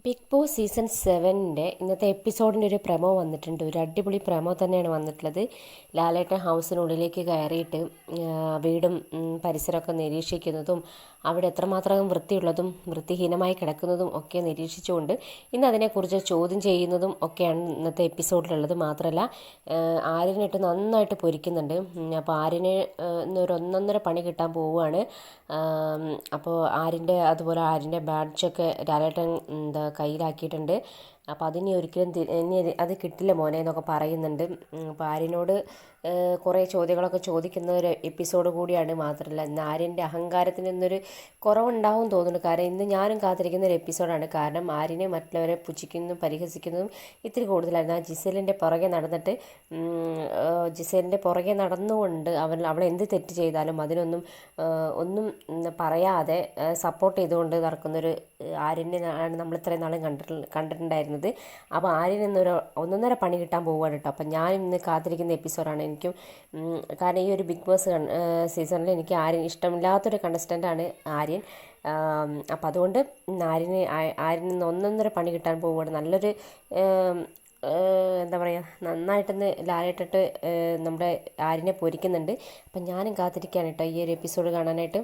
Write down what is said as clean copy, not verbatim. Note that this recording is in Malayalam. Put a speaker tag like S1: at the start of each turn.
S1: ബിഗ് ബോസ് സീസൺ 7-ൻ്റെ ഇന്നത്തെ എപ്പിസോഡിൻ്റെ ഒരു പ്രമോ വന്നിട്ടുണ്ട്. ഒരു അടിപൊളി പ്രമോ തന്നെയാണ് വന്നിട്ടുള്ളത്. ലാലേട്ടൻ ഹൗസിനുള്ളിലേക്ക് കയറിയിട്ട് വീടും പരിസരമൊക്കെ നിരീക്ഷിക്കുന്നതും അവിടെ എത്രമാത്രം വൃത്തിയുള്ളതും വൃത്തിഹീനമായി കിടക്കുന്നതും ഒക്കെ നിരീക്ഷിച്ചുകൊണ്ട് ഇന്ന് അതിനെക്കുറിച്ച് ചോദ്യം ചെയ്യുന്നതും ഒക്കെയാണ് ഇന്നത്തെ എപ്പിസോഡിലുള്ളത്. മാത്രമല്ല ആര്യനിട്ട് നന്നായിട്ട് പൊരിക്കുന്നുണ്ട്. അപ്പോൾ ആര്യന് ഇന്നൊരു ഒന്നൊന്നര പണി കിട്ടാൻ പോവുകയാണ്. അപ്പോൾ അതുപോലെ ആര്യൻ്റെ ബാഡ്ജൊക്കെ ലാലേട്ടൻ കയ്യിലാക്കിയിട്ടുണ്ട്. അപ്പോൾ അതിനി ഒരിക്കലും ഇനി അത് കിട്ടില്ല മോനെ എന്നൊക്കെ പറയുന്നുണ്ട്. അപ്പോൾ ആര്യനോട് കുറേ ചോദ്യങ്ങളൊക്കെ ചോദിക്കുന്ന ഒരു എപ്പിസോഡ് കൂടിയാണ്. മാത്രമല്ല ഇന്ന് ആര്യൻ്റെ അഹങ്കാരത്തിന് ഇന്നൊരു കുറവുണ്ടാവും തോന്നുന്നു. കാരണം ഇന്ന് ഞാനും കാത്തിരിക്കുന്ന ഒരു എപ്പിസോഡാണ്. കാരണം ആര്യനെ മറ്റുള്ളവരെ പുച്ഛിക്കുന്നതും പരിഹസിക്കുന്നതും ഇത്തിരി കൂടുതലായിരുന്നു. ആ ജിസേലിൻ്റെ പുറകെ നടന്നുകൊണ്ട് അവൾ എന്ത് തെറ്റ് ചെയ്താലും അതിനൊന്നും ഒന്നും പറയാതെ സപ്പോർട്ട് ചെയ്തുകൊണ്ട് നടക്കുന്നൊരു ആര്യനെ ആണ് നമ്മൾ ഇത്രയും നാളും കണ്ടിട്ടുണ്ടായിരുന്നത്. അപ്പോൾ ആര്യൻ ഒന്നൊന്നര പണി കിട്ടാൻ പോവുകയാണ് കേട്ടോ. അപ്പം ഞാൻ ഇന്ന് കാത്തിരിക്കുന്ന എപ്പിസോഡാണ്. എനിക്കും കാരണം ഈ ഒരു ബിഗ് ബോസ് സീസണിൽ എനിക്ക് ആര്യൻ ഇഷ്ടമില്ലാത്തൊരു കണ്ടസ്റ്റൻ്റാണ് ആര്യൻ. അപ്പം അതുകൊണ്ട് ആര്യൻ ഇന്ന് ഒന്നൊന്നര പണി കിട്ടാൻ പോവുകയാണ്. നല്ലൊരു എന്താ പറയുക, നന്നായിട്ടൊന്ന് ലാലേട്ടിട്ട് നമ്മുടെ ആര്യനെ പൊരിക്കുന്നുണ്ട്. അപ്പം ഞാനും കാത്തിരിക്കുകയാണ് കേട്ടോ ഈ ഒരു എപ്പിസോഡ് കാണാനായിട്ട്.